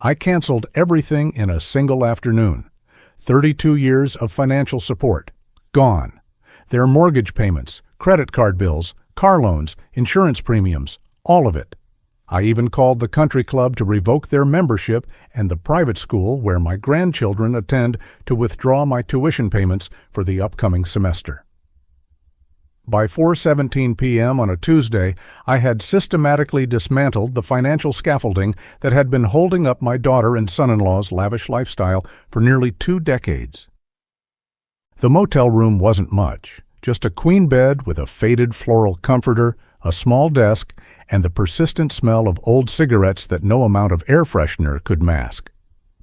I canceled everything in a single afternoon. 32 years of financial support. Gone. Their mortgage payments, credit card bills, car loans, insurance premiums, all of it. I even called the country club to revoke their membership and the private school where my grandchildren attend to withdraw my tuition payments for the upcoming semester. By 4:17 p.m. on a Tuesday, I had systematically dismantled the financial scaffolding that had been holding up my daughter and son-in-law's lavish lifestyle for nearly 2 decades. The motel room wasn't much, just a queen bed with a faded floral comforter, a small desk, and the persistent smell of old cigarettes that no amount of air freshener could mask.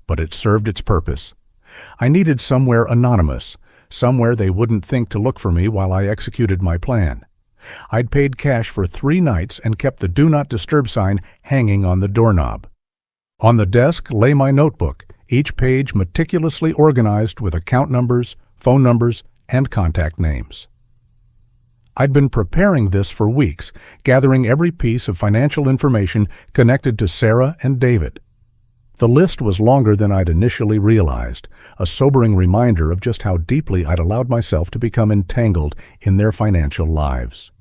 But it served its purpose. I needed somewhere anonymous, somewhere they wouldn't think to look for me while I executed my plan. I'd paid cash for 3 nights and kept the Do Not Disturb sign hanging on the doorknob. On the desk lay my notebook, each page meticulously organized with account numbers, phone numbers, and contact names. I'd been preparing this for weeks, gathering every piece of financial information connected to Sarah and David. The list was longer than I'd initially realized, a sobering reminder of just how deeply I'd allowed myself to become entangled in their financial lives.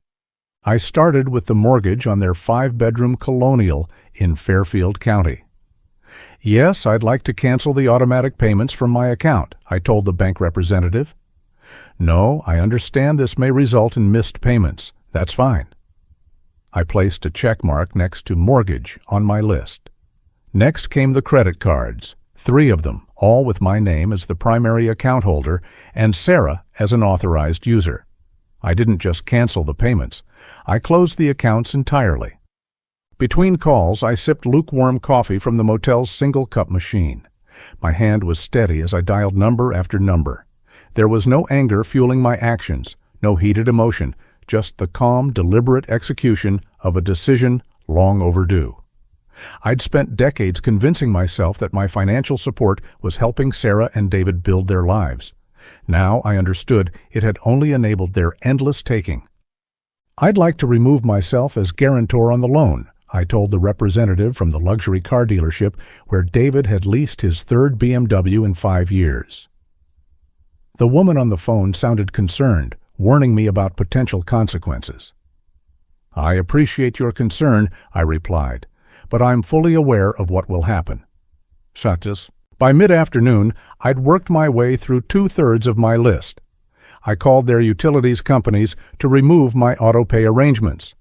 I started with the mortgage on their 5-bedroom colonial in Fairfield County. Yes, I'd like to cancel the automatic payments from my account, I told the bank representative. No, I understand this may result in missed payments. That's fine. I placed a check mark next to mortgage on my list. Next came the credit cards, 3 of them, all with my name as the primary account holder and Sarah as an authorized user. I didn't just cancel the payments. I closed the accounts entirely. Between calls, I sipped lukewarm coffee from the motel's single-cup machine. My hand was steady as I dialed number after number. There was no anger fueling my actions, no heated emotion, just the calm, deliberate execution of a decision long overdue. I'd spent decades convincing myself that my financial support was helping Sarah and David build their lives. Now I understood it had only enabled their endless taking. I'd like to remove myself as guarantor on the loan, I told the representative from the luxury car dealership where David had leased his 3rd BMW in 5 years. The woman on the phone sounded concerned, warning me about potential consequences. I appreciate your concern, I replied, but I'm fully aware of what will happen. Such. By mid-afternoon, I'd worked my way through 2/3 of my list. I called their utilities companies to remove my auto-pay arrangements.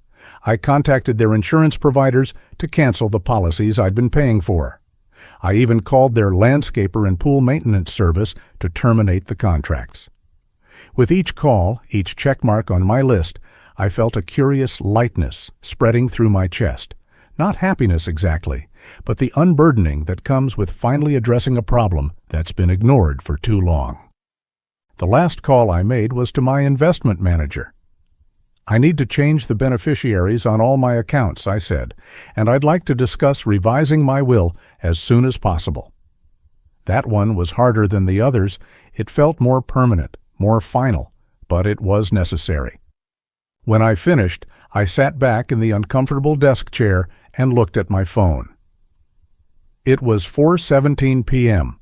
I contacted their insurance providers to cancel the policies I'd been paying for. I even called their landscaper and pool maintenance service to terminate the contracts. With each call, each checkmark on my list, I felt a curious lightness spreading through my chest. Not happiness exactly, but the unburdening that comes with finally addressing a problem that's been ignored for too long. The last call I made was to my investment manager. I need to change the beneficiaries on all my accounts, I said, and I'd like to discuss revising my will as soon as possible. That one was harder than the others. It felt more permanent, more final, but it was necessary. When I finished, I sat back in the uncomfortable desk chair and looked at my phone. It was 4:17 p.m.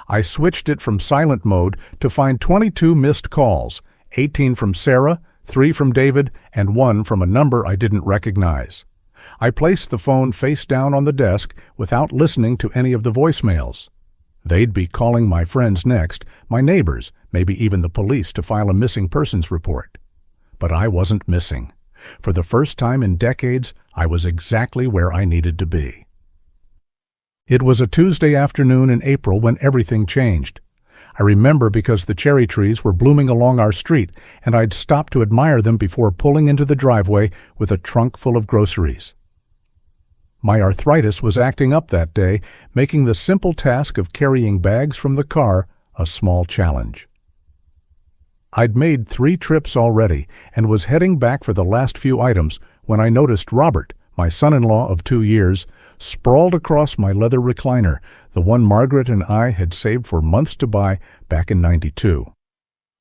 I switched it from silent mode to find 22 missed calls, 18 from Sarah, 3 from David, and 1 from a number I didn't recognize. I placed the phone face down on the desk without listening to any of the voicemails. They'd be calling my friends next, my neighbors, maybe even the police to file a missing persons report. But I wasn't missing. For the first time in decades, I was exactly where I needed to be. It was a Tuesday afternoon in April when everything changed. I remember because the cherry trees were blooming along our street, and I'd stopped to admire them before pulling into the driveway with a trunk full of groceries. My arthritis was acting up that day, making the simple task of carrying bags from the car a small challenge. I'd made 3 trips already and was heading back for the last few items when I noticed Robert, my son-in-law of 2 years, sprawled across my leather recliner, the one Margaret and I had saved for months to buy back in '92.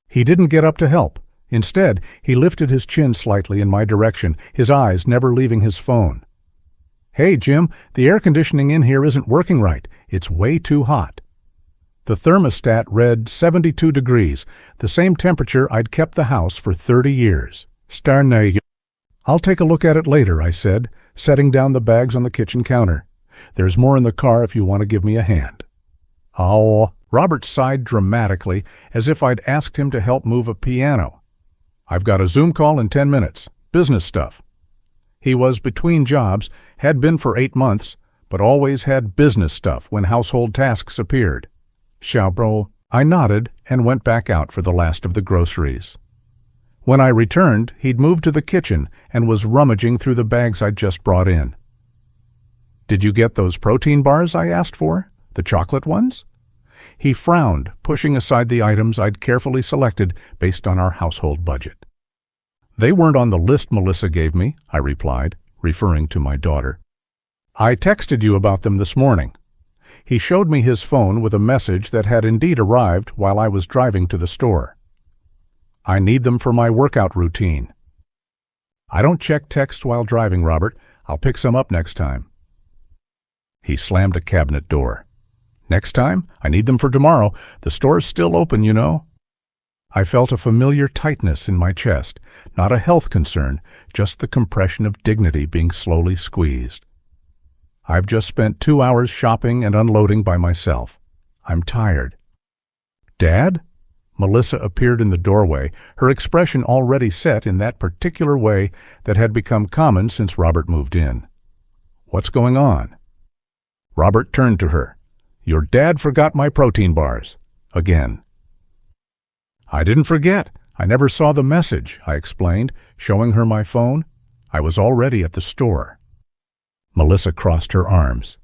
He didn't get up to help. Instead, he lifted his chin slightly in my direction, his eyes never leaving his phone. "Hey, Jim, the air conditioning in here isn't working right. It's way too hot." The thermostat read 72 degrees, the same temperature I'd kept the house for 30 years. "Starnay." "I'll take a look at it later," I said, setting down the bags on the kitchen counter. "There's more in the car if you want to give me a hand." "Oh," Robert sighed dramatically, as if I'd asked him to help move a piano. "I've got a Zoom call in 10 minutes. Business stuff." He was between jobs, had been for 8 months, but always had business stuff when household tasks appeared. "Bro." I nodded and went back out for the last of the groceries. When I returned, he'd moved to the kitchen and was rummaging through the bags I'd just brought in. "Did you get those protein bars I asked for? The chocolate ones?" He frowned, pushing aside the items I'd carefully selected based on our household budget. "They weren't on the list Melissa gave me," I replied, referring to my daughter. "I texted you about them this morning." He showed me his phone with a message that had indeed arrived while I was driving to the store. "I need them for my workout routine." "I don't check text while driving, Robert. I'll pick some up next time." He slammed a cabinet door. "Next time? I need them for tomorrow. The store's still open, you know." I felt a familiar tightness in my chest, not a health concern, just the compression of dignity being slowly squeezed. "I've just spent 2 hours shopping and unloading by myself. I'm tired." "Dad?" Melissa appeared in the doorway, her expression already set in that particular way that had become common since Robert moved in. "What's going on?" Robert turned to her. "Your dad forgot my protein bars. Again." "I didn't forget. I never saw the message," I explained, showing her my phone. I was already at the store. Melissa crossed her arms.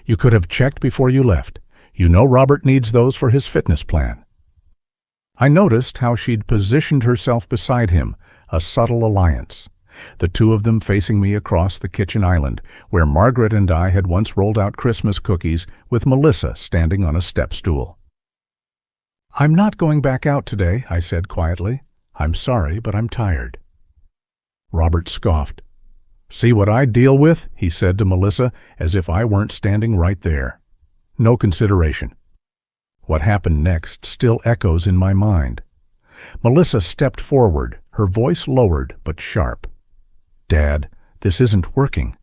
"You could have checked before you left. You know Robert needs those for his fitness plan." I noticed how she'd positioned herself beside him, a subtle alliance. The two of them facing me across the kitchen island, where Margaret and I had once rolled out Christmas cookies with Melissa standing on a step stool. "I'm not going back out today," I said quietly. "I'm sorry, but I'm tired." Robert scoffed. "See what I deal with?" he said to Melissa, as if I weren't standing right there. No consideration. What happened next still echoes in my mind. Melissa stepped forward, her voice lowered but sharp. "Dad, this isn't working.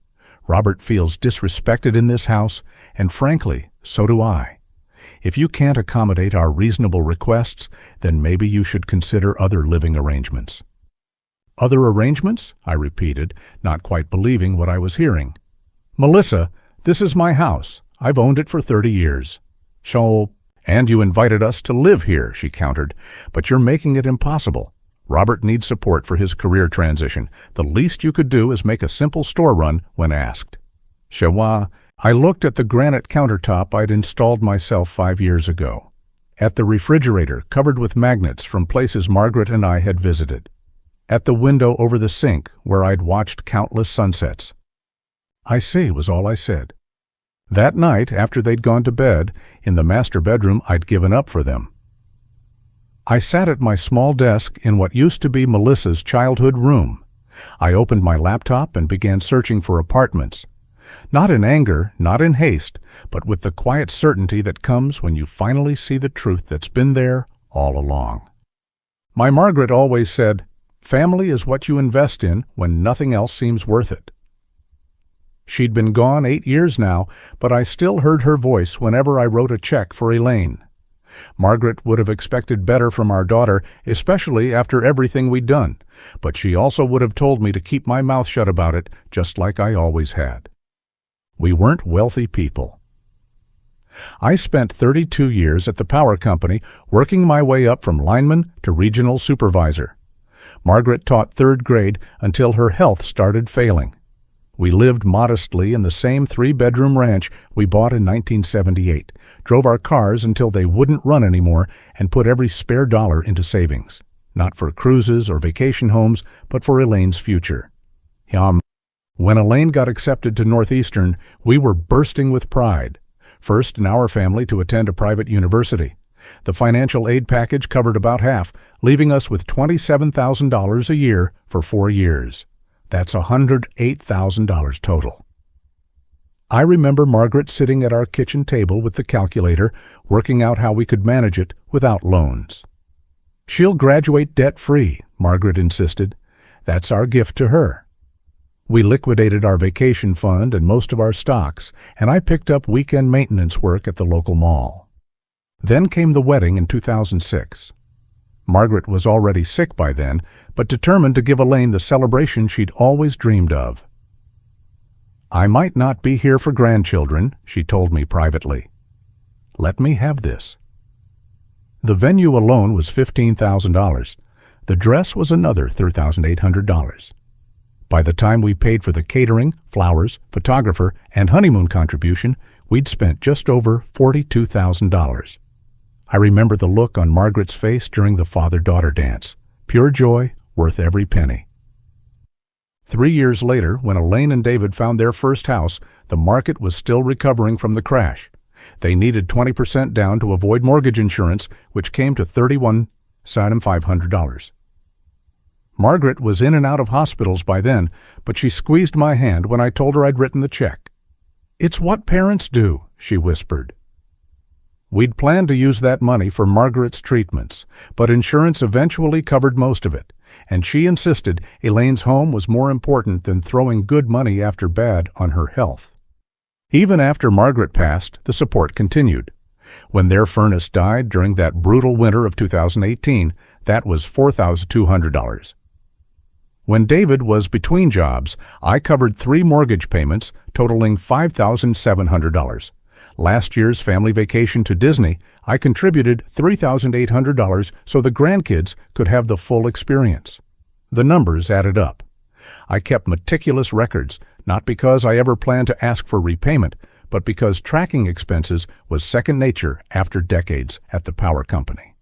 Robert feels disrespected in this house, and frankly, so do I. If you can't accommodate our reasonable requests, then maybe you should consider other living arrangements." "Other arrangements?" I repeated, not quite believing what I was hearing. "Melissa, this is my house. I've owned it for 30 years. And you invited us to live here," she countered, "but you're making it impossible. Robert needs support for his career transition. The least you could do is make a simple store run when asked." I looked at the granite countertop I'd installed myself 5 years ago, at the refrigerator covered with magnets from places Margaret and I had visited, at the window over the sink where I'd watched countless sunsets. "I see," was all I said. That night, after they'd gone to bed, in the master bedroom I'd given up for them, I sat at my small desk in what used to be Melissa's childhood room. I opened my laptop and began searching for apartments. Not in anger, not in haste, but with the quiet certainty that comes when you finally see the truth that's been there all along. My Margaret always said, "Family is what you invest in when nothing else seems worth it." She'd been gone 8 years now, but I still heard her voice whenever I wrote a check for Elaine. Margaret would have expected better from our daughter, especially after everything we'd done, but she also would have told me to keep my mouth shut about it, just like I always had. We weren't wealthy people. I spent 32 years at the power company, working my way up from lineman to regional supervisor. Margaret taught 3rd grade until her health started failing. We lived modestly in the same 3-bedroom ranch we bought in 1978, drove our cars until they wouldn't run anymore, and put every spare dollar into savings, not for cruises or vacation homes, but for Elaine's future. When Elaine got accepted to Northeastern, we were bursting with pride. First in our family to attend a private university. The financial aid package covered about half, leaving us with $27,000 a year for 4 years. That's $108,000 total. I remember Margaret sitting at our kitchen table with the calculator, working out how we could manage it without loans. "She'll graduate debt-free," Margaret insisted. "That's our gift to her." We liquidated our vacation fund and most of our stocks, and I picked up weekend maintenance work at the local mall. Then came the wedding in 2006. Margaret was already sick by then, but determined to give Elaine the celebration she'd always dreamed of. "I might not be here for grandchildren," she told me privately. "Let me have this." The venue alone was $15,000. The dress was another $3,800. By the time we paid for the catering, flowers, photographer, and honeymoon contribution, we'd spent just over $42,000. I remember the look on Margaret's face during the father-daughter dance. Pure joy, worth every penny. 3 years later, when Elaine and David found their first house, the market was still recovering from the crash. They needed 20% down to avoid mortgage insurance, which came to $31,500. Margaret was in and out of hospitals by then, but she squeezed my hand when I told her I'd written the check. "It's what parents do," she whispered. We'd planned to use that money for Margaret's treatments, but insurance eventually covered most of it, and she insisted Elaine's home was more important than throwing good money after bad on her health. Even after Margaret passed, the support continued. When their furnace died during that brutal winter of 2018, that was $4,200. When David was between jobs, I covered 3 mortgage payments totaling $5,700. Last year's family vacation to Disney, I contributed $3,800 so the grandkids could have the full experience. The numbers added up. I kept meticulous records, not because I ever planned to ask for repayment, but because tracking expenses was second nature after decades at the power company.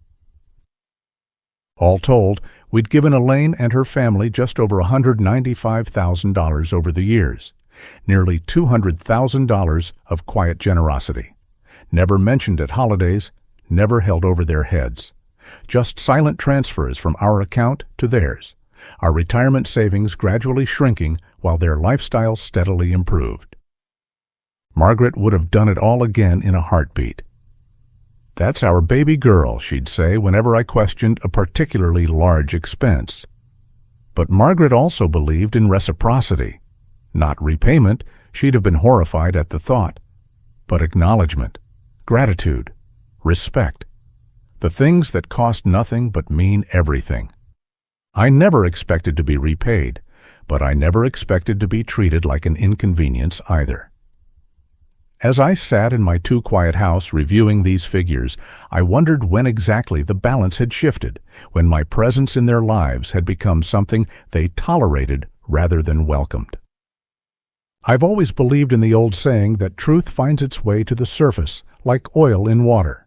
All told, we'd given Elaine and her family just over $195,000 over the years, nearly $200,000 of quiet generosity. Never mentioned at holidays, never held over their heads. Just silent transfers from our account to theirs, our retirement savings gradually shrinking while their lifestyle steadily improved. Margaret would have done it all again in a heartbeat. "That's our baby girl," she'd say whenever I questioned a particularly large expense. But Margaret also believed in reciprocity. Not repayment, she'd have been horrified at the thought, but acknowledgement, gratitude, respect, the things that cost nothing but mean everything. I never expected to be repaid, but I never expected to be treated like an inconvenience either. As I sat in my too-quiet house reviewing these figures, I wondered when exactly the balance had shifted, when my presence in their lives had become something they tolerated rather than welcomed. I've always believed in the old saying that truth finds its way to the surface, like oil in water.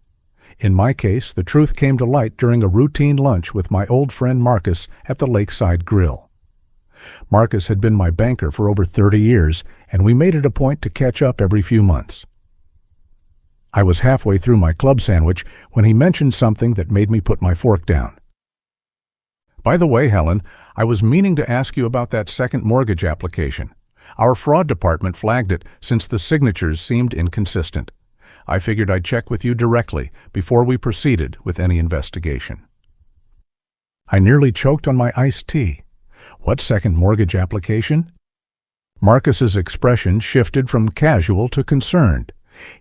In my case, the truth came to light during a routine lunch with my old friend Marcus at the Lakeside Grill. Marcus had been my banker for over 30 years, and we made it a point to catch up every few months. I was halfway through my club sandwich when he mentioned something that made me put my fork down. "By the way, Helen, I was meaning to ask you about that second mortgage application. Our fraud department flagged it since the signatures seemed inconsistent. I figured I'd check with you directly before we proceeded with any investigation." I nearly choked on my iced tea. What second mortgage application? Marcus's expression shifted from casual to concerned.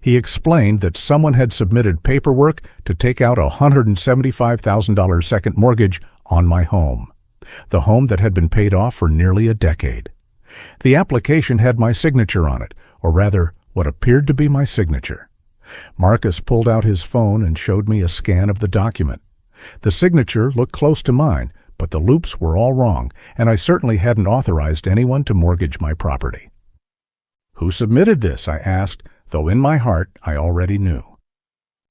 He explained that someone had submitted paperwork to take out a $175,000 second mortgage on my home, the home that had been paid off for nearly a decade. The application had my signature on it, or rather, what appeared to be my signature. Marcus pulled out his phone and showed me a scan of the document. The signature looked close to mine, but the loops were all wrong, and I certainly hadn't authorized anyone to mortgage my property. "Who submitted this?" I asked, though in my heart I already knew.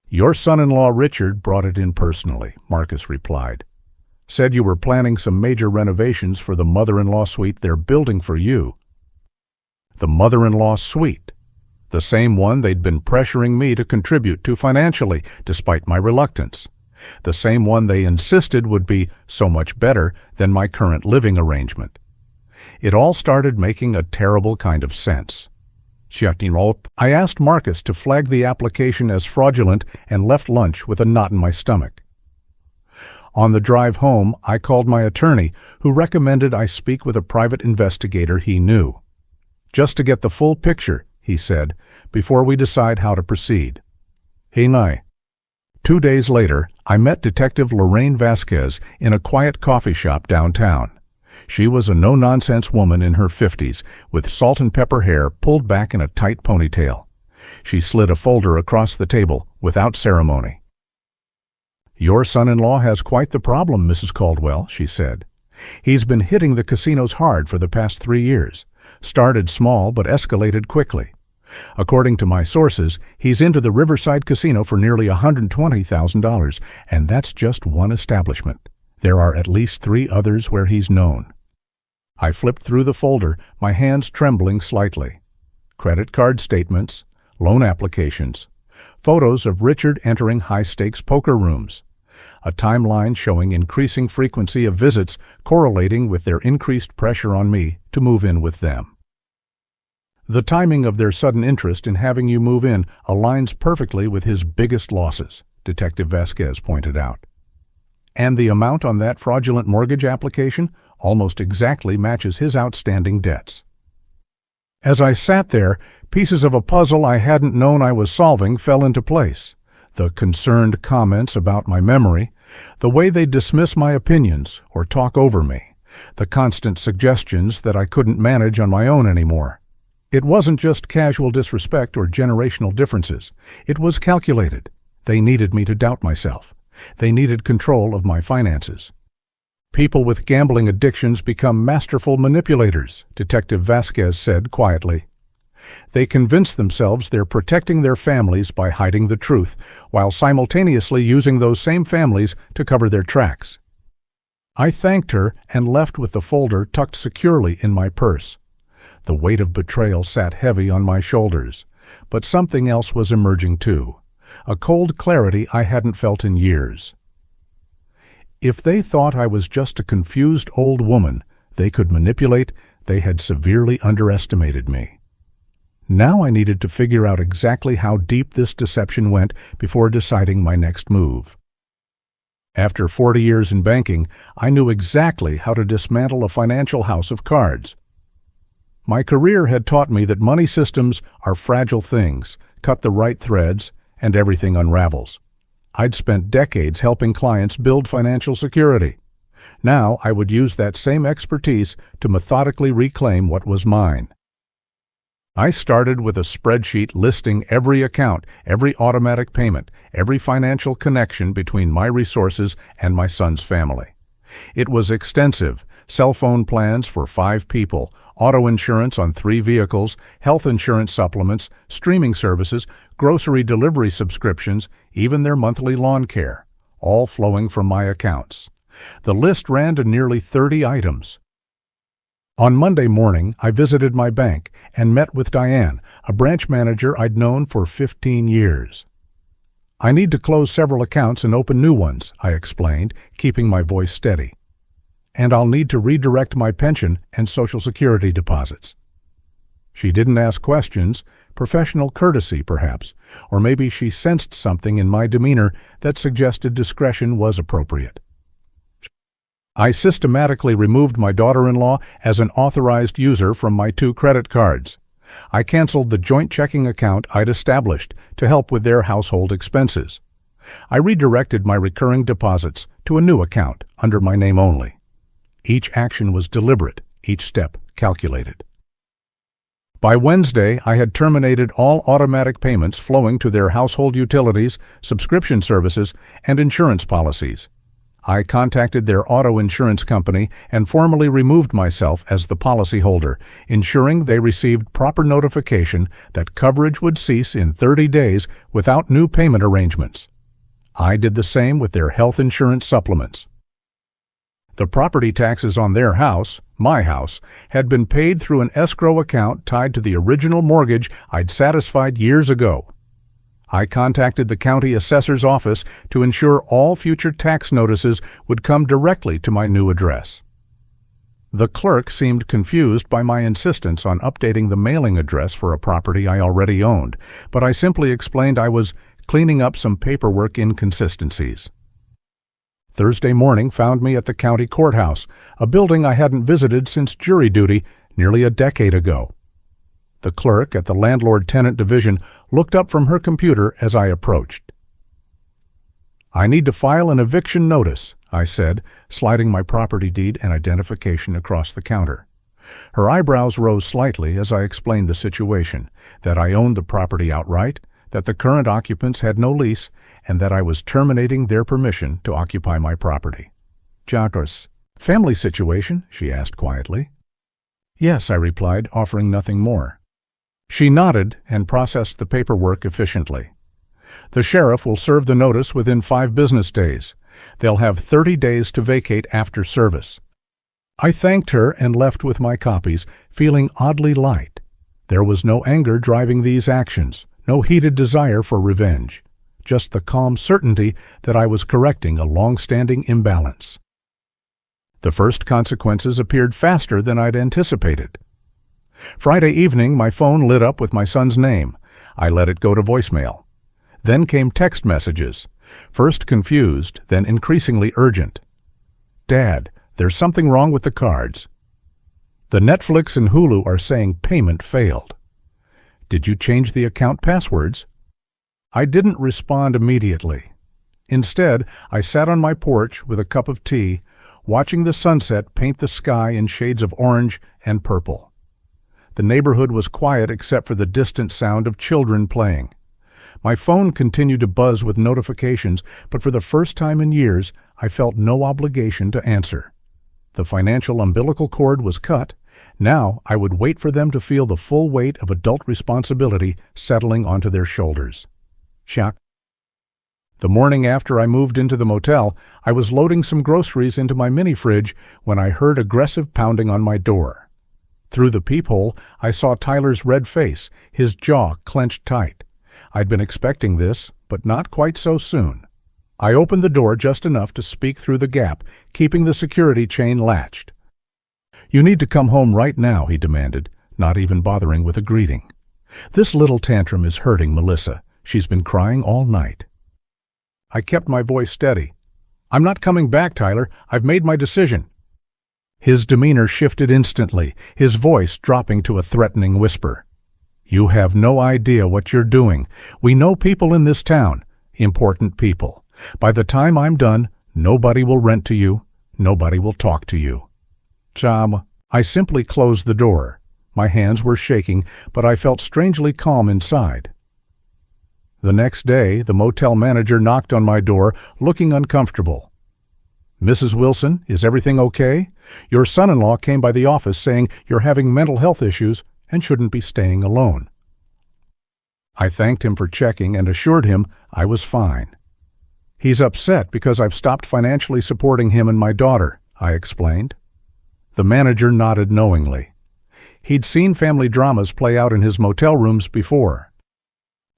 "Your son-in-law Richard brought it in personally," Marcus replied. "Said you were planning some major renovations for the mother-in-law suite they're building for you." The mother-in-law suite, the same one they'd been pressuring me to contribute to financially, despite my reluctance. The same one they insisted would be so much better than my current living arrangement. It all started making a terrible kind of sense. I asked Marcus to flag the application as fraudulent and left lunch with a knot in my stomach. On the drive home, I called my attorney, who recommended I speak with a private investigator he knew. Just to get the full picture, he said, before we decide how to proceed. Hey. 2 days later, I met Detective Lorraine Vasquez in a quiet coffee shop downtown. She was a no-nonsense woman in her 50s, with salt and pepper hair pulled back in a tight ponytail. She slid a folder across the table without ceremony. "Your son-in-law has quite the problem, Mrs. Caldwell," she said. "He's been hitting the casinos hard for the past 3 years. Started small but escalated quickly. According to my sources, he's into the Riverside Casino for nearly $120,000, and that's just one establishment. There are at least 3 others where he's known." I flipped through the folder, my hands trembling slightly. Credit card statements, loan applications, photos of Richard entering high-stakes poker rooms, a timeline showing increasing frequency of visits correlating with their increased pressure on me to move in with them. "The timing of their sudden interest in having you move in aligns perfectly with his biggest losses," Detective Vasquez pointed out. "And the amount on that fraudulent mortgage application almost exactly matches his outstanding debts." As I sat there, pieces of a puzzle I hadn't known I was solving fell into place. The concerned comments about my memory, the way they dismiss my opinions or talk over me, the constant suggestions that I couldn't manage on my own anymore. It wasn't just casual disrespect or generational differences. It was calculated. They needed me to doubt myself. They needed control of my finances. "People with gambling addictions become masterful manipulators," Detective Vasquez said quietly. "They convince themselves they're protecting their families by hiding the truth, while simultaneously using those same families to cover their tracks." I thanked her and left with the folder tucked securely in my purse. The weight of betrayal sat heavy on my shoulders, but something else was emerging too, a cold clarity I hadn't felt in years. If they thought I was just a confused old woman they could manipulate, they had severely underestimated me. Now I needed to figure out exactly how deep this deception went before deciding my next move. After 40 years in banking, I knew exactly how to dismantle a financial house of cards. My career had taught me that money systems are fragile things. Cut the right threads, and everything unravels. I'd spent decades helping clients build financial security. Now I would use that same expertise to methodically reclaim what was mine. I started with a spreadsheet listing every account, every automatic payment, every financial connection between my resources and my son's family. It was extensive: cell phone plans for 5 people, auto insurance on 3 vehicles, health insurance supplements, streaming services, grocery delivery subscriptions, even their monthly lawn care, all flowing from my accounts. The list ran to nearly 30 items. On Monday morning, I visited my bank and met with Diane, a branch manager I'd known for 15 years. "I need to close several accounts and open new ones," I explained, keeping my voice steady. "And I'll need to redirect my pension and Social Security deposits." She didn't ask questions, professional courtesy perhaps, or maybe she sensed something in my demeanor that suggested discretion was appropriate. I systematically removed my daughter-in-law as an authorized user from my 2 credit cards. I canceled the joint checking account I'd established to help with their household expenses. I redirected my recurring deposits to a new account under my name only. Each action was deliberate, each step calculated. By Wednesday, I had terminated all automatic payments flowing to their household utilities, subscription services, and insurance policies. I contacted their auto insurance company and formally removed myself as the policyholder, ensuring they received proper notification that coverage would cease in 30 days without new payment arrangements. I did the same with their health insurance supplements. The property taxes on their house, my house, had been paid through an escrow account tied to the original mortgage I'd satisfied years ago. I contacted the county assessor's office to ensure all future tax notices would come directly to my new address. The clerk seemed confused by my insistence on updating the mailing address for a property I already owned, but I simply explained I was cleaning up some paperwork inconsistencies. Thursday morning found me at the county courthouse, a building I hadn't visited since jury duty nearly a decade ago. The clerk at the landlord-tenant division looked up from her computer as I approached. "I need to file an eviction notice," I said, sliding my property deed and identification across the counter. Her eyebrows rose slightly as I explained the situation, that I owned the property outright, that the current occupants had no lease, and that I was terminating their permission to occupy my property. "Jacques, family situation?" she asked quietly. "Yes," I replied, offering nothing more. She nodded and processed the paperwork efficiently. "The sheriff will serve the notice within 5 business days. They'll have 30 days to vacate after service." I thanked her and left with my copies, feeling oddly light. There was no anger driving these actions, no heated desire for revenge, just the calm certainty that I was correcting a long-standing imbalance. The first consequences appeared faster than I'd anticipated. Friday evening, my phone lit up with my son's name. I let it go to voicemail. Then came text messages, first confused, then increasingly urgent. "Dad, there's something wrong with the cards. The Netflix and Hulu are saying payment failed. Did you change the account passwords?" I didn't respond immediately. Instead, I sat on my porch with a cup of tea, watching the sunset paint the sky in shades of orange and purple. The neighborhood was quiet except for the distant sound of children playing. My phone continued to buzz with notifications, but for the first time in years, I felt no obligation to answer. The financial umbilical cord was cut. Now I would wait for them to feel the full weight of adult responsibility settling onto their shoulders. Shock. The morning after I moved into the motel, I was loading some groceries into my mini-fridge when I heard aggressive pounding on my door. Through the peephole, I saw Tyler's red face, his jaw clenched tight. I'd been expecting this, but not quite so soon. I opened the door just enough to speak through the gap, keeping the security chain latched. "You need to come home right now," he demanded, not even bothering with a greeting. "This little tantrum is hurting Melissa. She's been crying all night." I kept my voice steady. "I'm not coming back, Tyler. I've made my decision." His demeanor shifted instantly, his voice dropping to a threatening whisper. "You have no idea what you're doing. We know people in this town, important people. By the time I'm done, nobody will rent to you, nobody will talk to you." Job. I simply closed the door. My hands were shaking, but I felt strangely calm inside. The next day, the motel manager knocked on my door, looking uncomfortable. "Mrs. Wilson, is everything okay? Your son-in-law came by the office saying you're having mental health issues and shouldn't be staying alone." I thanked him for checking and assured him I was fine. "He's upset because I've stopped financially supporting him and my daughter," I explained. The manager nodded knowingly. He'd seen family dramas play out in his motel rooms before.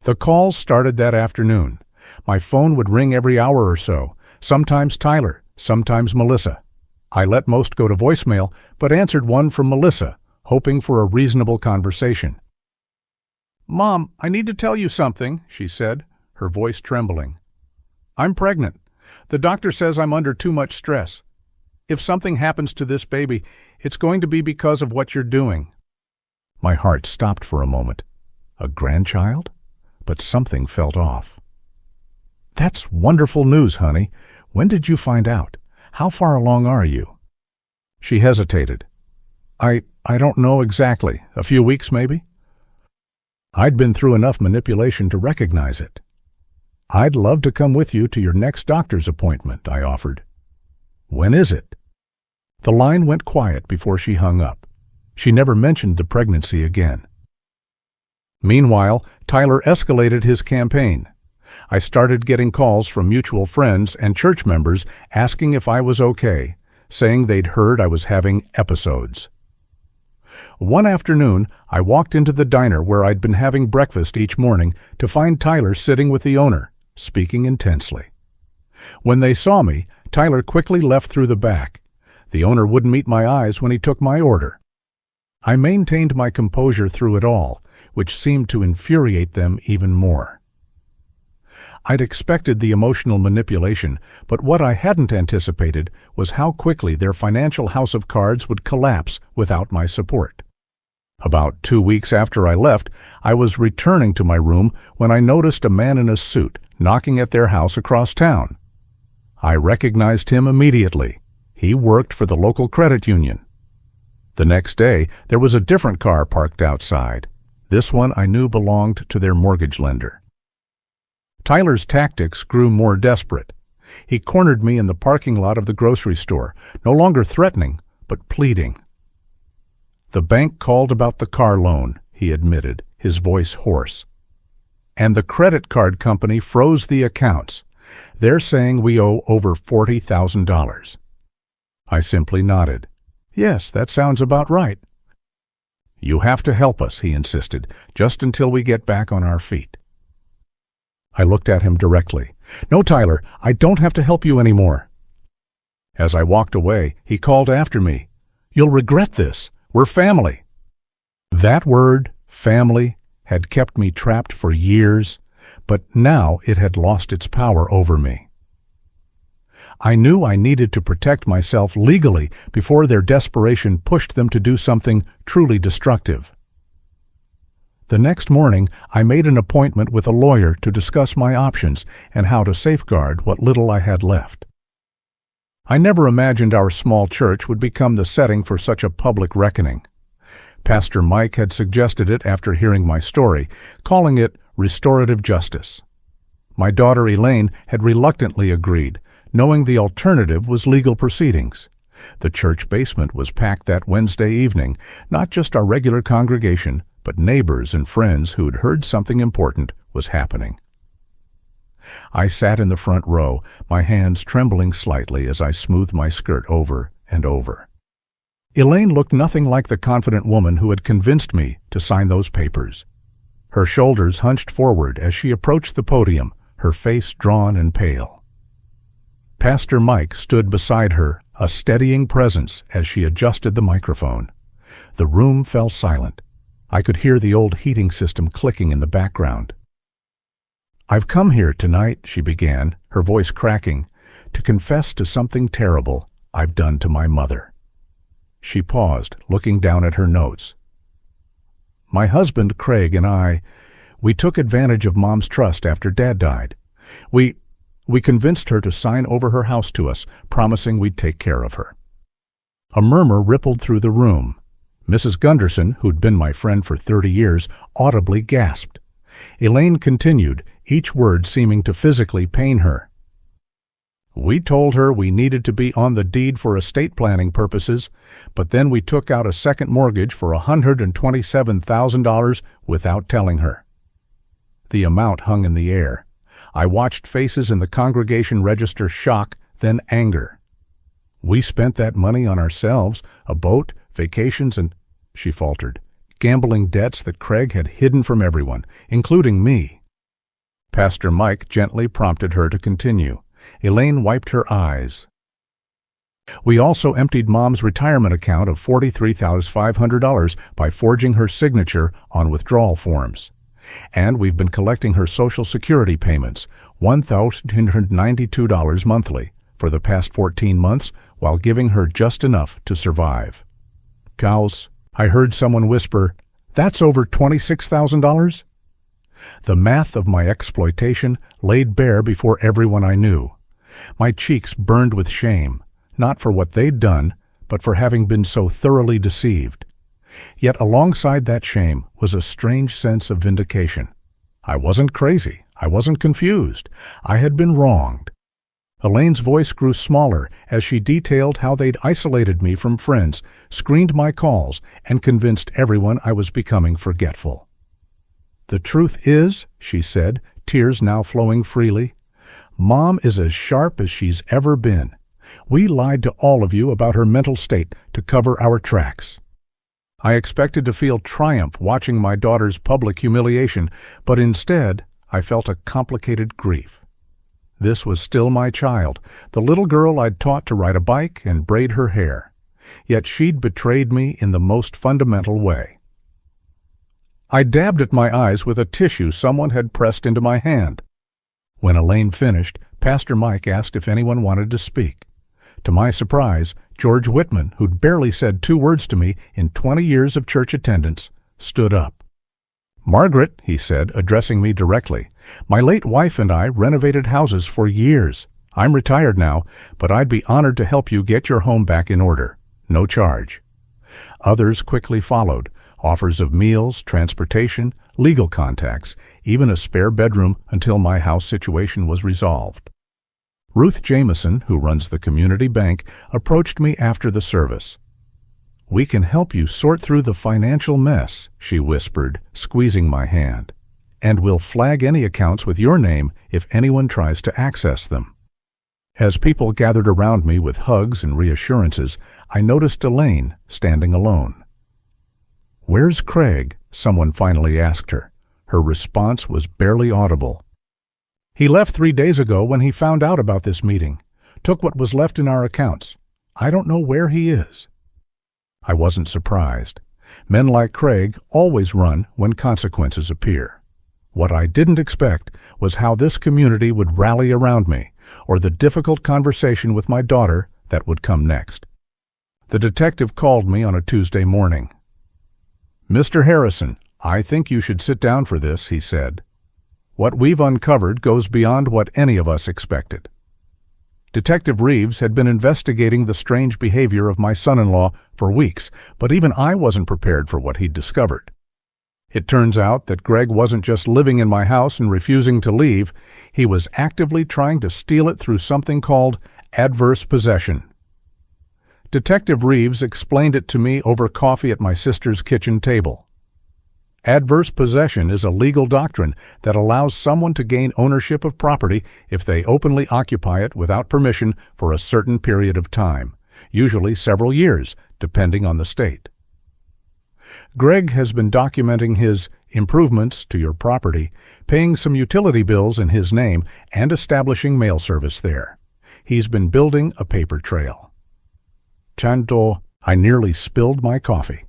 The calls started that afternoon. My phone would ring every hour or so, sometimes Tyler, sometimes Melissa. I let most go to voicemail, but answered one from Melissa, hoping for a reasonable conversation. "Mom, I need to tell you something," she said, her voice trembling. "I'm pregnant. The doctor says I'm under too much stress. If something happens to this baby, it's going to be because of what you're doing." My heart stopped for a moment. A grandchild? But something felt off. "That's wonderful news, honey. When did you find out? How far along are you?" She hesitated. I don't know exactly. A few weeks, maybe?" I'd been through enough manipulation to recognize it. "I'd love to come with you to your next doctor's appointment," I offered. "When is it?" The line went quiet before she hung up. She never mentioned the pregnancy again. Meanwhile, Tyler escalated his campaign. I started getting calls from mutual friends and church members asking if I was okay, saying they'd heard I was having episodes. One afternoon, I walked into the diner where I'd been having breakfast each morning to find Tyler sitting with the owner, speaking intensely. When they saw me, Tyler quickly left through the back. The owner wouldn't meet my eyes when he took my order. I maintained my composure through it all, which seemed to infuriate them even more. I'd expected the emotional manipulation, but what I hadn't anticipated was how quickly their financial house of cards would collapse without my support. About 2 weeks after I left, I was returning to my room when I noticed a man in a suit knocking at their house across town. I recognized him immediately. He worked for the local credit union. The next day, there was a different car parked outside. This one I knew belonged to their mortgage lender. Tyler's tactics grew more desperate. He cornered me in the parking lot of the grocery store, no longer threatening, but pleading. "The bank called about the car loan," he admitted, his voice hoarse. "And the credit card company froze the accounts. They're saying we owe over $40,000. I simply nodded. "Yes, that sounds about right." "You have to help us," he insisted, "just until we get back on our feet." I looked at him directly. "No, Tyler, I don't have to help you anymore." As I walked away, he called after me, "You'll regret this. We're family." That word, family, had kept me trapped for years, but now it had lost its power over me. I knew I needed to protect myself legally before their desperation pushed them to do something truly destructive. The next morning, I made an appointment with a lawyer to discuss my options and how to safeguard what little I had left. I never imagined our small church would become the setting for such a public reckoning. Pastor Mike had suggested it after hearing my story, calling it restorative justice. My daughter Elaine had reluctantly agreed, knowing the alternative was legal proceedings. The church basement was packed that Wednesday evening, not just our regular congregation, but neighbors and friends who had heard something important was happening. I sat in the front row, my hands trembling slightly as I smoothed my skirt over and over. Elaine looked nothing like the confident woman who had convinced me to sign those papers. Her shoulders hunched forward as she approached the podium, her face drawn and pale. Pastor Mike stood beside her, a steadying presence as she adjusted the microphone. The room fell silent. I could hear the old heating system clicking in the background. "I've come here tonight," she began, her voice cracking, "to confess to something terrible I've done to my mother." She paused, looking down at her notes. "My husband, Craig, and we took advantage of Mom's trust after Dad died. We convinced her to sign over her house to us, promising we'd take care of her." A murmur rippled through the room. Mrs. Gunderson, who'd been my friend for 30 years, audibly gasped. Elaine continued, each word seeming to physically pain her. "We told her we needed to be on the deed for estate planning purposes, but then we took out a second mortgage for $127,000 without telling her." The amount hung in the air. I watched faces in the congregation register shock, then anger. "We spent that money on ourselves, a boat, vacations, and," she faltered, "gambling debts that Craig had hidden from everyone, including me." Pastor Mike gently prompted her to continue. Elaine wiped her eyes. "We also emptied Mom's retirement account of $43,500 by forging her signature on withdrawal forms. And we've been collecting her Social Security payments, $1,292 monthly, for the past 14 months while giving her just enough to survive." "Cows," I heard someone whisper, "that's over $26,000? The math of my exploitation laid bare before everyone I knew. My cheeks burned with shame, not for what they'd done, but for having been so thoroughly deceived. Yet alongside that shame was a strange sense of vindication. I wasn't crazy. I wasn't confused. I had been wronged. Elaine's voice grew smaller as she detailed how they'd isolated me from friends, screened my calls, and convinced everyone I was becoming forgetful. "The truth is," she said, tears now flowing freely, "Mom is as sharp as she's ever been. We lied to all of you about her mental state to cover our tracks." I expected to feel triumph watching my daughter's public humiliation, but instead I felt a complicated grief. This was still my child, the little girl I'd taught to ride a bike and braid her hair. Yet she'd betrayed me in the most fundamental way. I dabbed at my eyes with a tissue someone had pressed into my hand. When Elaine finished, Pastor Mike asked if anyone wanted to speak. To my surprise, George Whitman, who'd barely said 2 words to me in 20 years of church attendance, stood up. "Margaret," he said, addressing me directly, "my late wife and I renovated houses for years. I'm retired now, but I'd be honored to help you get your home back in order. No charge." Others quickly followed, offers of meals, transportation, legal contacts, even a spare bedroom until my house situation was resolved. Ruth Jameson, who runs the community bank, approached me after the service. "We can help you sort through the financial mess," she whispered, squeezing my hand. "And we'll flag any accounts with your name if anyone tries to access them." As people gathered around me with hugs and reassurances, I noticed Elaine standing alone. "Where's Craig?" someone finally asked her. Her response was barely audible. "He left 3 days ago when he found out about this meeting. Took what was left in our accounts. I don't know where he is." I wasn't surprised. Men like Craig always run when consequences appear. What I didn't expect was how this community would rally around me, or the difficult conversation with my daughter that would come next. The detective called me on a Tuesday morning. "Mr. Harrison, I think you should sit down for this," he said. "What we've uncovered goes beyond what any of us expected." Detective Reeves had been investigating the strange behavior of my son-in-law for weeks, but even I wasn't prepared for what he'd discovered. It turns out that Greg wasn't just living in my house and refusing to leave, he was actively trying to steal it through something called adverse possession. Detective Reeves explained it to me over coffee at my sister's kitchen table. Adverse possession is a legal doctrine that allows someone to gain ownership of property if they openly occupy it without permission for a certain period of time, usually several years, depending on the state. Greg has been documenting his improvements to your property, paying some utility bills in his name, and establishing mail service there. He's been building a paper trail. Chanto, I nearly spilled my coffee.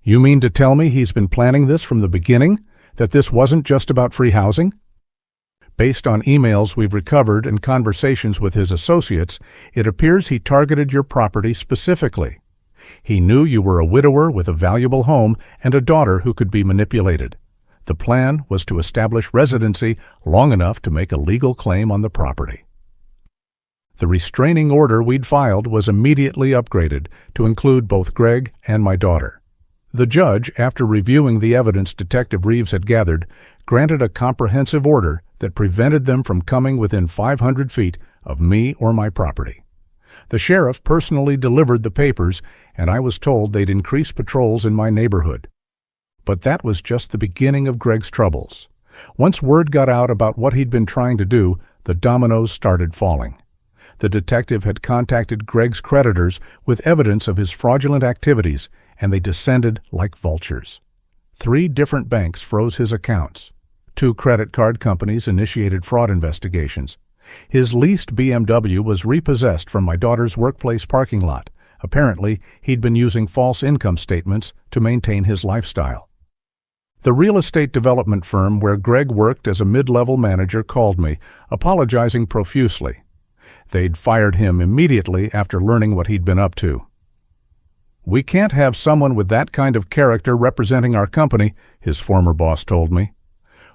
"You mean to tell me he's been planning this from the beginning? That this wasn't just about free housing?" Based on emails we've recovered and conversations with his associates, it appears he targeted your property specifically. He knew you were a widower with a valuable home and a daughter who could be manipulated. The plan was to establish residency long enough to make a legal claim on the property. The restraining order we'd filed was immediately upgraded to include both Greg and my daughter. The judge, after reviewing the evidence Detective Reeves had gathered, granted a comprehensive order that prevented them from coming within 500 feet of me or my property. The sheriff personally delivered the papers, and I was told they'd increase patrols in my neighborhood. But that was just the beginning of Greg's troubles. Once word got out about what he'd been trying to do, the dominoes started falling. The detective had contacted Greg's creditors with evidence of his fraudulent activities, and they descended like vultures. 3 different banks froze his accounts. 2 credit card companies initiated fraud investigations. His leased BMW was repossessed from my daughter's workplace parking lot. Apparently, he'd been using false income statements to maintain his lifestyle. The real estate development firm where Greg worked as a mid-level manager called me, apologizing profusely. They'd fired him immediately after learning what he'd been up to. "We can't have someone with that kind of character representing our company," his former boss told me.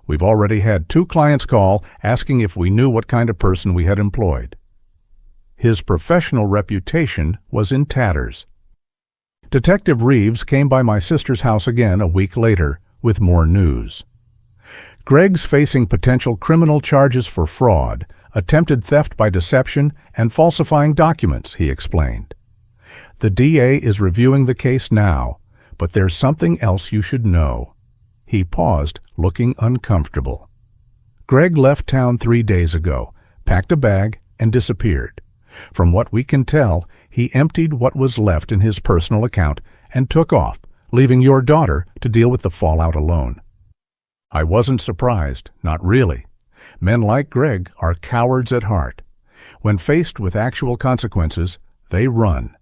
"We've already had 2 clients call asking if we knew what kind of person we had employed." His professional reputation was in tatters. Detective Reeves came by my sister's house again a week later with more news. Greg's facing potential criminal charges for fraud, attempted theft by deception, and falsifying documents, he explained. "The DA is reviewing the case now, but there's something else you should know." He paused, looking uncomfortable. "Greg left town 3 days ago, packed a bag, and disappeared. From what we can tell, he emptied what was left in his personal account and took off, leaving your daughter to deal with the fallout alone." I wasn't surprised, not really. Men like Greg are cowards at heart. When faced with actual consequences, they run.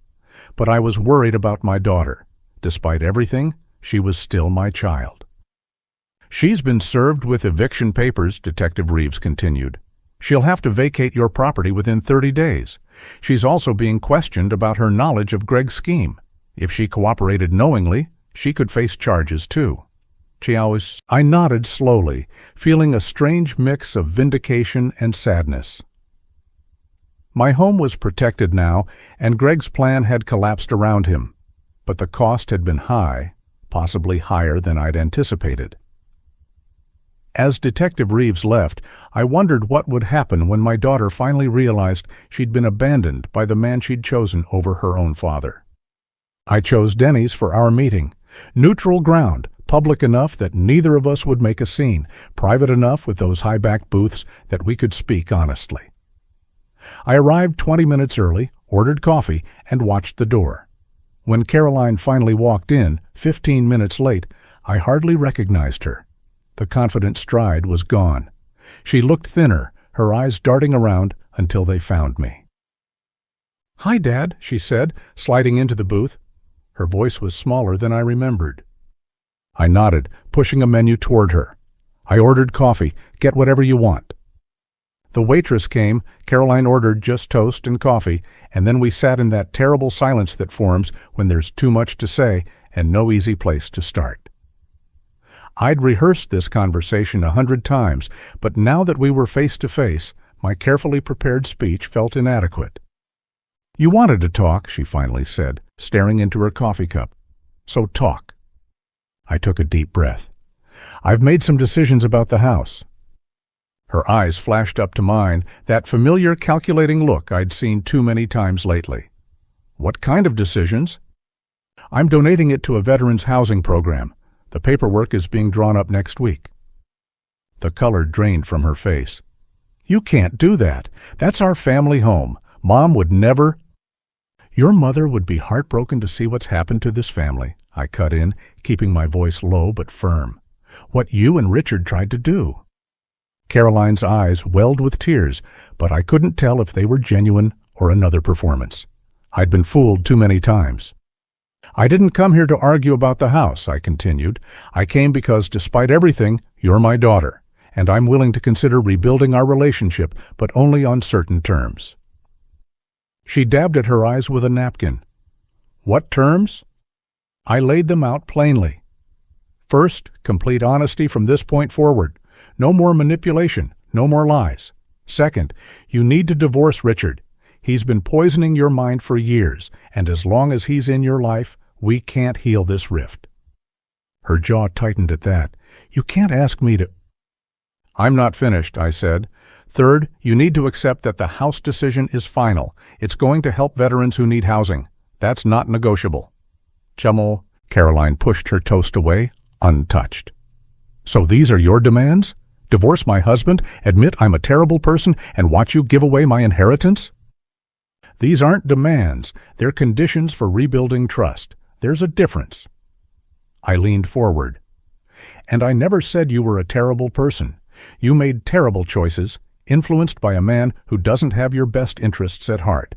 But I was worried about my daughter. Despite everything, she was still my child. She's been served with eviction papers, Detective Reeves continued. She'll have to vacate your property within 30 days. She's also being questioned about her knowledge of Greg's scheme. If she cooperated knowingly, she could face charges too. I nodded slowly, feeling a strange mix of vindication and sadness. My home was protected now, and Greg's plan had collapsed around him. But the cost had been high, possibly higher than I'd anticipated. As Detective Reeves left, I wondered what would happen when my daughter finally realized she'd been abandoned by the man she'd chosen over her own father. I chose Denny's for our meeting. Neutral ground, public enough that neither of us would make a scene, private enough with those high-back booths that we could speak honestly. I arrived 20 minutes early, ordered coffee, and watched the door. When Caroline finally walked in, 15 minutes late, I hardly recognized her. The confident stride was gone. She looked thinner, her eyes darting around until they found me. "Hi, Dad," she said, sliding into the booth. Her voice was smaller than I remembered. I nodded, pushing a menu toward her. "I ordered coffee. Get whatever you want." The waitress came. Caroline ordered just toast and coffee, and then we sat in that terrible silence that forms when there's too much to say and no easy place to start. I'd rehearsed this conversation 100 times, but now that we were face to face, my carefully prepared speech felt inadequate. "You wanted to talk," she finally said, staring into her coffee cup. "So talk." I took a deep breath. "I've made some decisions about the house." Her eyes flashed up to mine, that familiar calculating look I'd seen too many times lately. "What kind of decisions?" "I'm donating it to a veterans housing program. The paperwork is being drawn up next week." The color drained from her face. "You can't do that. That's our family home. Mom would never—" "Your mother would be heartbroken to see what's happened to this family," I cut in, keeping my voice low but firm. "What you and Richard tried to do." Caroline's eyes welled with tears, but I couldn't tell if they were genuine or another performance. I'd been fooled too many times. "I didn't come here to argue about the house," I continued. "I came because, despite everything, you're my daughter, and I'm willing to consider rebuilding our relationship, but only on certain terms." She dabbed at her eyes with a napkin. "What terms?" I laid them out plainly. "First, complete honesty from this point forward. No more manipulation, no more lies. Second, you need to divorce Richard. He's been poisoning your mind for years, and as long as he's in your life, we can't heal this rift." Her jaw tightened at that. "You can't ask me to—" "I'm not finished," I said. "Third, you need to accept that the house decision is final. It's going to help veterans who need housing. That's not negotiable." "Chamo," Caroline pushed her toast away, untouched. "So these are your demands? Divorce my husband, admit I'm a terrible person, and watch you give away my inheritance?" "These aren't demands. They're conditions for rebuilding trust. There's a difference." I leaned forward. "And I never said you were a terrible person. You made terrible choices, influenced by a man who doesn't have your best interests at heart."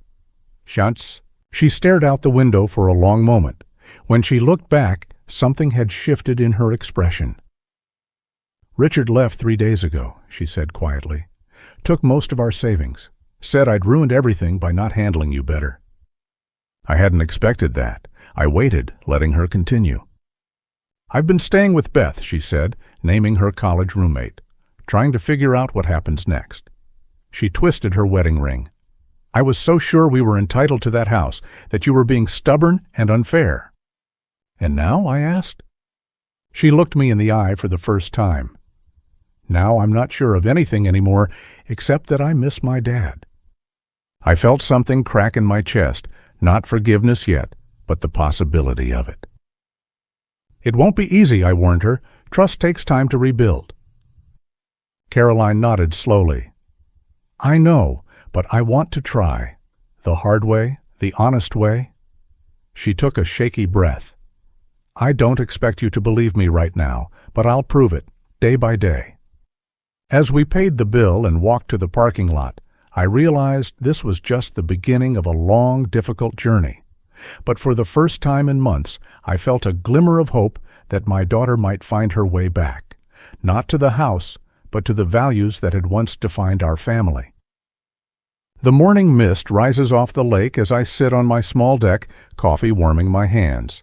She stared out the window for a long moment. When she looked back, something had shifted in her expression. "Richard left 3 days ago," she said quietly. "Took most of our savings. Said I'd ruined everything by not handling you better." I hadn't expected that. I waited, letting her continue. "I've been staying with Beth," she said, naming her college roommate, "trying to figure out what happens next." She twisted her wedding ring. "I was so sure we were entitled to that house, that you were being stubborn and unfair." "And now?" I asked. She looked me in the eye for the first time. "Now I'm not sure of anything anymore, except that I miss my dad." I felt something crack in my chest, not forgiveness yet, but the possibility of it. "It won't be easy," I warned her. "Trust takes time to rebuild." Caroline nodded slowly. "I know, but I want to try. The hard way, the honest way." She took a shaky breath. "I don't expect you to believe me right now, but I'll prove it, day by day." As we paid the bill and walked to the parking lot, I realized this was just the beginning of a long, difficult journey. But for the first time in months, I felt a glimmer of hope that my daughter might find her way back, not to the house, but to the values that had once defined our family. The morning mist rises off the lake as I sit on my small deck, coffee warming my hands.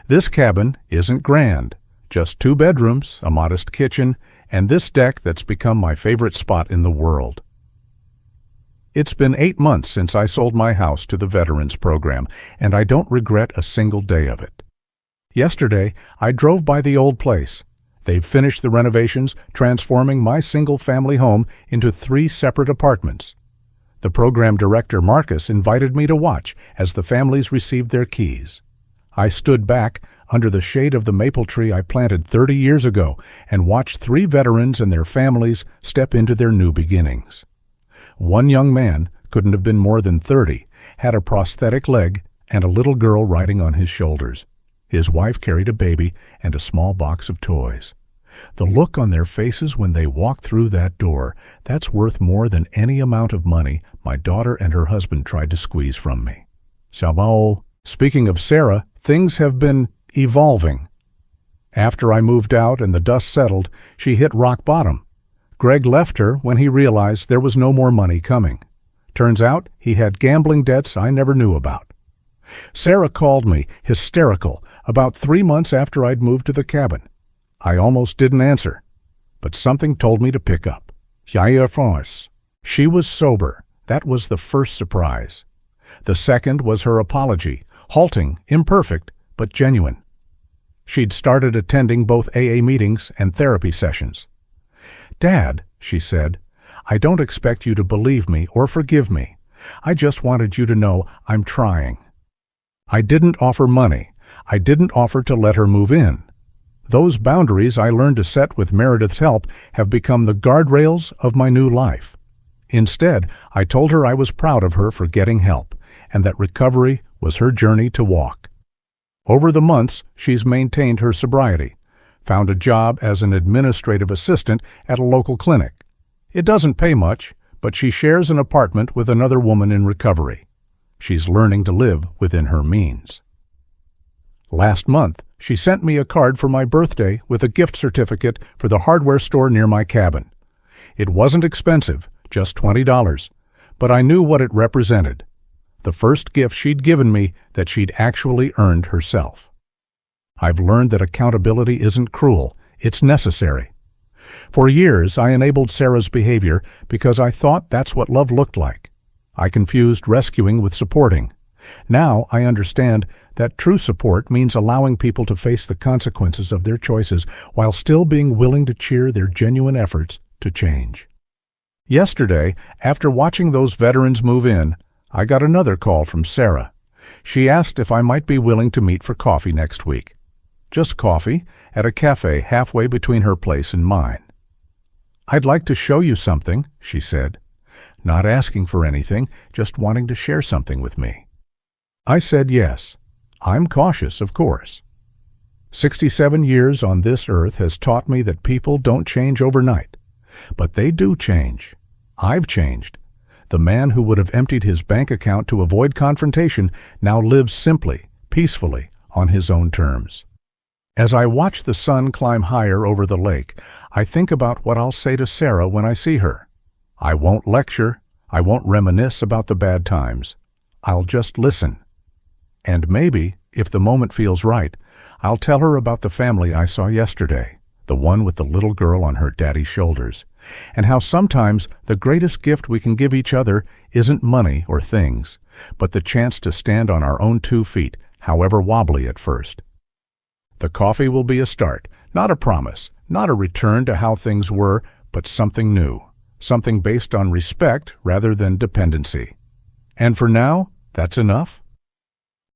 This cabin isn't grand, just 2 bedrooms, a modest kitchen, and this deck that's become my favorite spot in the world. It's been 8 months since I sold my house to the Veterans Program, and I don't regret a single day of it. Yesterday, I drove by the old place. They've finished the renovations, transforming my single-family home into 3 separate apartments. The program director, Marcus, invited me to watch as the families received their keys. I stood back under the shade of the maple tree I planted 30 years ago and watched 3 veterans and their families step into their new beginnings. One young man, couldn't have been more than 30, had a prosthetic leg and a little girl riding on his shoulders. His wife carried a baby and a small box of toys. The look on their faces when they walked through that door, that's worth more than any amount of money my daughter and her husband tried to squeeze from me. Shalom. Speaking of Sarah, things have been evolving. After I moved out and the dust settled, she hit rock bottom. Greg left her when he realized there was no more money coming. Turns out he had gambling debts I never knew about. Sarah called me, hysterical, about 3 months after I'd moved to the cabin. I almost didn't answer, but something told me to pick up. She was sober. That was the first surprise. The second was her apology, halting, imperfect, but genuine. She'd started attending both AA meetings and therapy sessions. "Dad," she said, "I don't expect you to believe me or forgive me. I just wanted you to know I'm trying." I didn't offer money. I didn't offer to let her move in. Those boundaries I learned to set with Meredith's help have become the guardrails of my new life. Instead, I told her I was proud of her for getting help, and that recovery was her journey to walk. Over the months, she's maintained her sobriety, found a job as an administrative assistant at a local clinic. It doesn't pay much, but she shares an apartment with another woman in recovery. She's learning to live within her means. Last month, she sent me a card for my birthday with a gift certificate for the hardware store near my cabin. It wasn't expensive, just $20, but I knew what it represented. The first gift she'd given me that she'd actually earned herself. I've learned that accountability isn't cruel, it's necessary. For years, I enabled Sarah's behavior because I thought that's what love looked like. I confused rescuing with supporting. Now I understand that true support means allowing people to face the consequences of their choices while still being willing to cheer their genuine efforts to change. Yesterday, after watching those veterans move in, I got another call from Sarah. She asked if I might be willing to meet for coffee next week. Just coffee, at a cafe halfway between her place and mine. "I'd like to show you something," she said. Not asking for anything, just wanting to share something with me. I said yes. I'm cautious, of course. 67 years on this earth has taught me that people don't change overnight. But they do change. I've changed. The man who would have emptied his bank account to avoid confrontation now lives simply, peacefully, on his own terms. As I watch the sun climb higher over the lake, I think about what I'll say to Sarah when I see her. I won't lecture. I won't reminisce about the bad times. I'll just listen. And maybe, if the moment feels right, I'll tell her about the family I saw yesterday, the one with the little girl on her daddy's shoulders, and how sometimes the greatest gift we can give each other isn't money or things, but the chance to stand on our own 2 feet, however wobbly at first. The coffee will be a start, not a promise, not a return to how things were, but something new, something based on respect rather than dependency. And for now, that's enough.